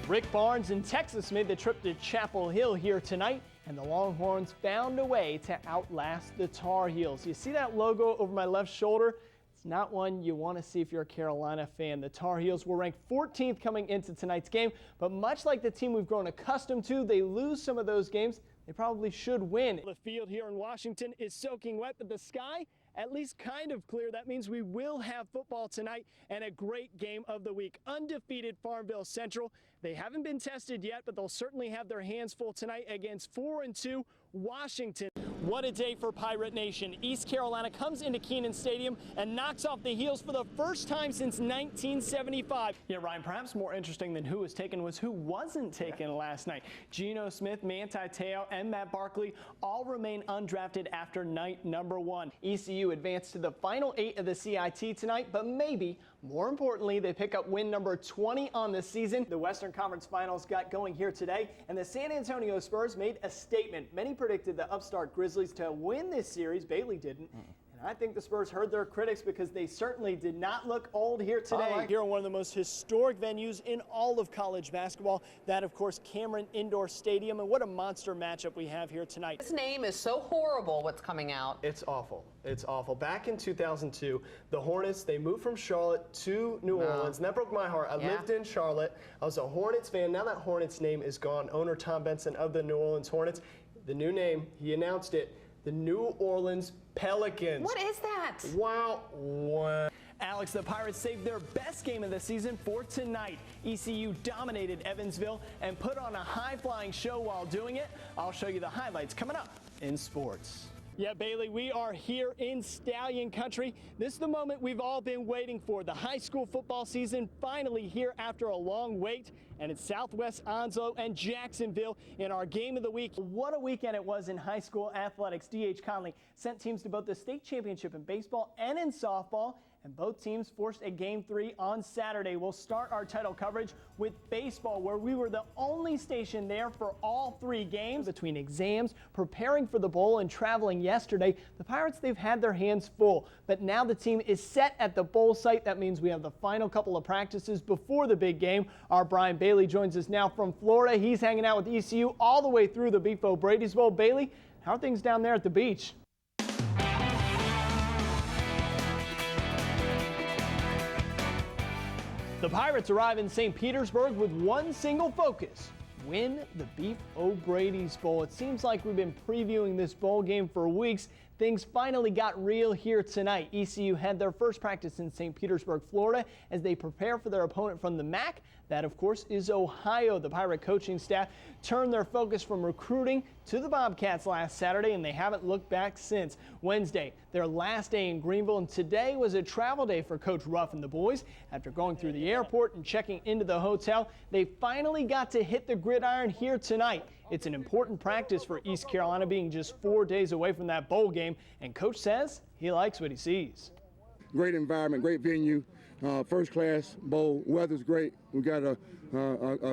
Rick Barnes and Texas made the trip to Chapel Hill here tonight, and the Longhorns found a way to outlast the Tar Heels. You see that logo over my left shoulder? It's not one you want to see if you're a Carolina fan. The Tar Heels were ranked 14th coming into tonight's game, but much like the team we've grown accustomed to, they lose some of those games they probably should win. The field here in Washington is soaking wet, but the sky at least kind of clear. That means we will have football tonight and a great game of the week. Undefeated Farmville Central. They haven't been tested yet, but they'll certainly have their hands full tonight against 4-2 Washington. What a day for Pirate Nation. East Carolina comes into Kenan Stadium and knocks off the Heels for the first time since 1975. Yeah, Ryan, perhaps more interesting than who was taken was who wasn't taken last night. Geno Smith, Manti Te'o, and Matt Barkley all remain undrafted after night number 1. ECU advanced to the final 8 of the CIT tonight, but maybe more importantly, they pick up win number 20 on the season. The Western Conference Finals got going here today, and the San Antonio Spurs made a statement. Many predicted the upstart Grizzlies to win this series. Bailey didn't. And I think the Spurs heard their critics because they certainly did not look old here today. Here in one of the most historic venues in all of college basketball, that of course Cameron Indoor Stadium, and what a monster matchup we have here tonight. This name is so horrible, what's coming out. It's awful. It's awful. Back in 2002, the Hornets, they moved from Charlotte to New Orleans, and that broke my heart. I lived in Charlotte. I was a Hornets fan. Now that Hornets name is gone. Owner Tom Benson of the New Orleans Hornets, the new name, he announced it, the New Orleans Pelicans. What is that? Wow. Wow. Alex, the Pirates saved their best game of the season for tonight. ECU dominated Evansville and put on a high-flying show while doing it. I'll show you the highlights coming up in sports. Yeah, Bailey, we are here in Stallion Country. This is the moment we've all been waiting for. The high school football season finally here after a long wait. And it's Southwest Onslow and Jacksonville in our game of the week. What a weekend it was in high school athletics. D.H. Conley sent teams to both the state championship in baseball and in softball, and both teams forced a Game 3 on Saturday. We'll start our title coverage with baseball, where we were the only station there for all 3 games. Between exams, preparing for the bowl, and traveling yesterday, the Pirates, they've had their hands full. But now the team is set at the bowl site. That means we have the final couple of practices before the big game. Our Brian Bailey joins us now from Florida. He's hanging out with ECU all the way through the Beef O'Brady's Bowl. Bailey, how are things down there at the beach? The Pirates arrive in St. Petersburg with one single focus: win the Beef O'Brady's Bowl. It seems like we've been previewing this bowl game for weeks. Things finally got real here tonight. ECU had their first practice in St. Petersburg, Florida, as they prepare for their opponent from the MAC. That, of course, is Ohio. The Pirate coaching staff turned their focus from recruiting to the Bobcats last Saturday, and they haven't looked back since. Wednesday, their last day in Greenville, and today was a travel day for Coach Ruff and the boys. After going through the airport and checking into the hotel, they finally got to hit the gridiron here tonight. It's an important practice for East Carolina, being just 4 days away from that bowl game, and Coach says he likes what he sees. Great environment, great venue, first class bowl. Weather's great. We got a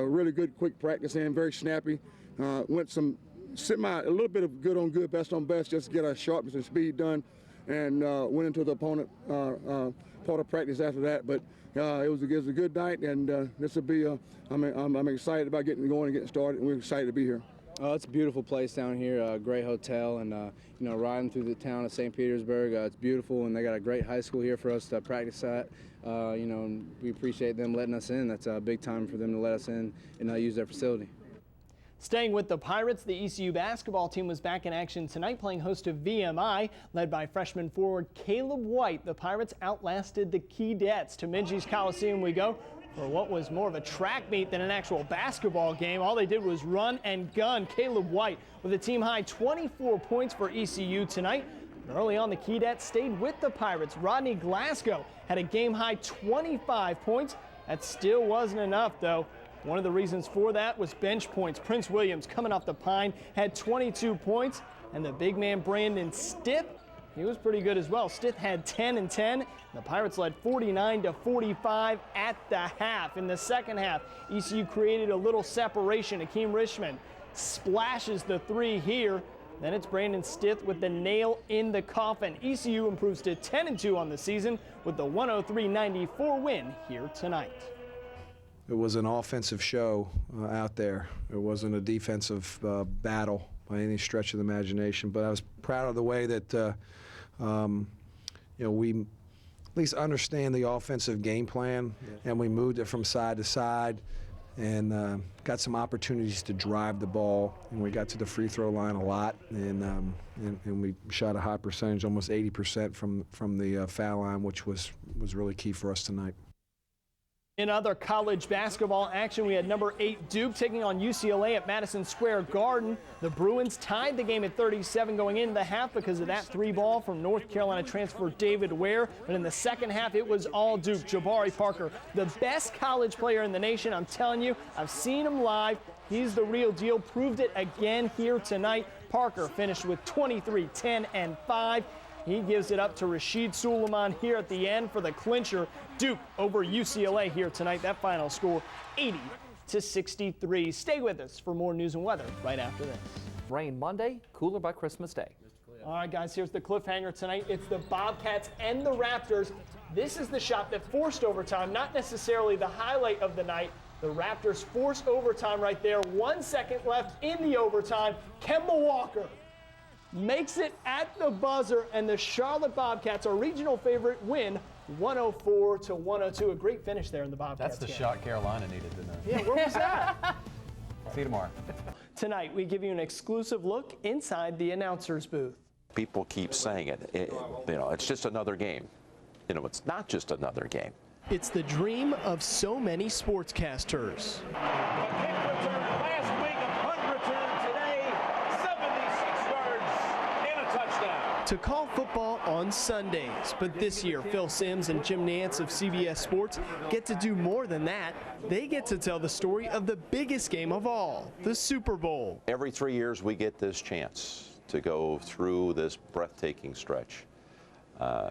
really good quick practice in, very snappy. Went some a little bit of good on good, best on best, just to get our sharpness and speed done, and went into the opponent part of practice after that. But it was a good night, and this will be. I'm excited about getting going and getting started, and we're excited to be here. Oh, it's a beautiful place down here, a great hotel, and riding through the town of St. Petersburg, it's beautiful, and they got a great high school here for us to practice at. And we appreciate them letting us in. That's a big time for them to let us in and use their facility. Staying with the Pirates, the ECU basketball team was back in action tonight, playing host to VMI. Led by freshman forward Caleb White, the Pirates outlasted the Keydets. To Minji's Coliseum we go for what was more of a track meet than an actual basketball game. All they did was run and gun. Caleb White with a team-high 24 points for ECU tonight. Early on, the Keydets stayed with the Pirates. Rodney Glasgow had a game-high 25 points. That still wasn't enough, though. One of the reasons for that was bench points. Prince Williams, coming off the Pine, had 22 points, and the big man Brandon Stith, he was pretty good as well. Stith had 10 and 10. The Pirates led 49-45 at the half. In the second half, ECU created a little separation. Akeem Richmond splashes the 3 here. Then it's Brandon Stith with the nail in the coffin. ECU improves to 10-2 on the season with the 103-94 win here tonight. an offensive show out there. It wasn't a defensive battle by any stretch of the imagination. But I was proud of the way that we at least understand the offensive game plan, and we moved it from side to side, and got some opportunities to drive the ball, and we got to the free throw line a lot, and we shot a high percentage, almost 80% from the foul line, which was really key for us tonight. In other college basketball action, we had number 8 Duke taking on UCLA at Madison Square Garden. The Bruins tied the game at 37 going into the half because of that 3-ball from North Carolina transfer David Ware. But in the second half, it was all Duke. Jabari Parker, the best college player in the nation. I'm telling you, I've seen him live. He's the real deal. Proved it again here tonight. Parker finished with 23, 10, and 5. He gives it up to Rashid Suleiman here at the end for the clincher. Duke over UCLA here tonight. That final score 80-63. Stay with us for more news and weather right after this. Rain Monday, cooler by Christmas Day. All right, guys, here's the cliffhanger tonight. It's the Bobcats and the Raptors. This is the shot that forced overtime, not necessarily the highlight of the night. The Raptors forced overtime right there. 1 second left in the overtime. Kemba Walker makes it at the buzzer, and the Charlotte Bobcats, our regional favorite, win 104-102. A great finish there in the Bobcats. That's the game. shot Carolina needed to know. Yeah, where was that? See you tomorrow. Tonight, we give you an exclusive look inside the announcer's booth. People keep saying it. It's just another game. It's not just another game. It's the dream of so many sportscasters. To call football on Sundays. But this year, Phil Simms and Jim Nantz of CBS Sports get to do more than that. They get to tell the story of the biggest game of all, the Super Bowl. Every 3 years we get this chance to go through this breathtaking stretch. I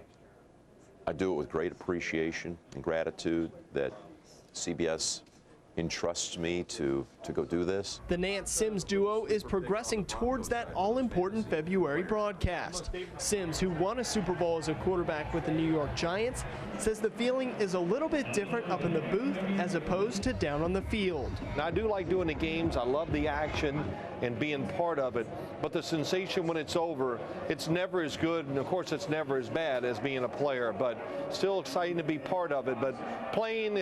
do it with great appreciation and gratitude that CBS entrusts me to go do this. The Nantz-Simms duo is progressing towards that all-important February broadcast. Simms, who won a Super Bowl as a quarterback with the New York Giants, says the feeling is a little bit different up in the booth as opposed to down on the field. Now, I do like doing the games. I love the action and being part of it. But the sensation when it's over, it's never as good, and of course it's never as bad as being a player, but still exciting to be part of it. But playing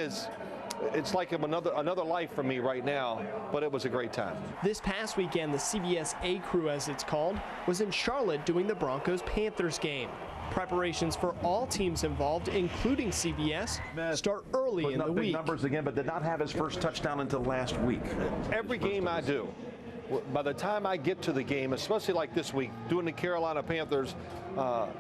it's like another life for me right now, but it was a great time. This past weekend, the CBS A crew, as it's called, was in Charlotte doing the Broncos-Panthers game. Preparations for all teams involved, including CBS, start early in the week. Numbers again, but did not have his first touchdown until last week. Every game I do, by the time I get to the game, especially like this week, doing the Carolina Panthers,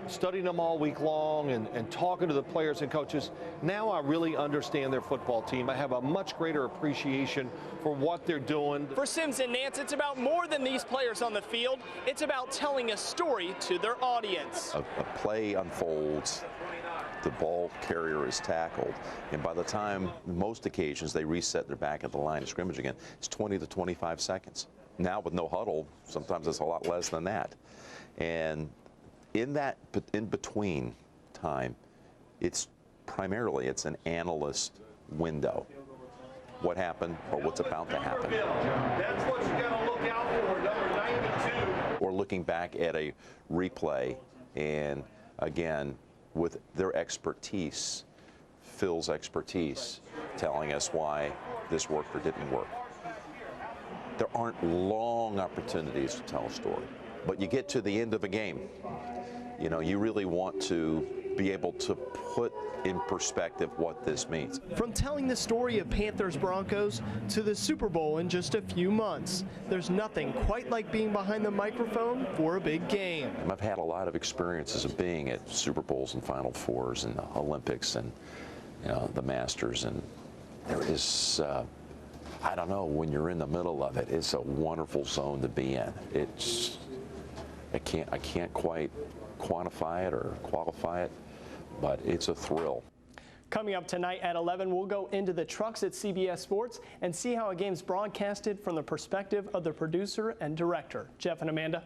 studying them all week long and talking to the players and coaches, now I really understand their football team. I have a much greater appreciation for what they're doing. For Simms and Nantz, it's about more than these players on the field. It's about telling a story to their audience. A play unfolds, the ball carrier is tackled, and by the time, most occasions, they reset their back at the line of scrimmage again, it's 20 to 25 seconds. Now with no huddle, sometimes it's a lot less than that. And in that in-between time, it's an analyst window. What happened or what's about to happen. That's what you got to look out for, number 92. Or looking back at a replay, and again, with their expertise, Phil's expertise, telling us why this worked or didn't work. There aren't long opportunities to tell a story, but you get to the end of a game, you really want to be able to put in perspective what this means. From telling the story of Panthers-Broncos to the Super Bowl in just a few months, there's nothing quite like being behind the microphone for a big game. I've had a lot of experiences of being at Super Bowls and Final Fours and the Olympics and the Masters, and there is I don't know, when you're in the middle of it, it's a wonderful zone to be in. I can't quite quantify it or qualify it, but it's a thrill. Coming up tonight at 11, we'll go into the trucks at CBS Sports and see how a game's broadcasted from the perspective of the producer and director. Jeff and Amanda.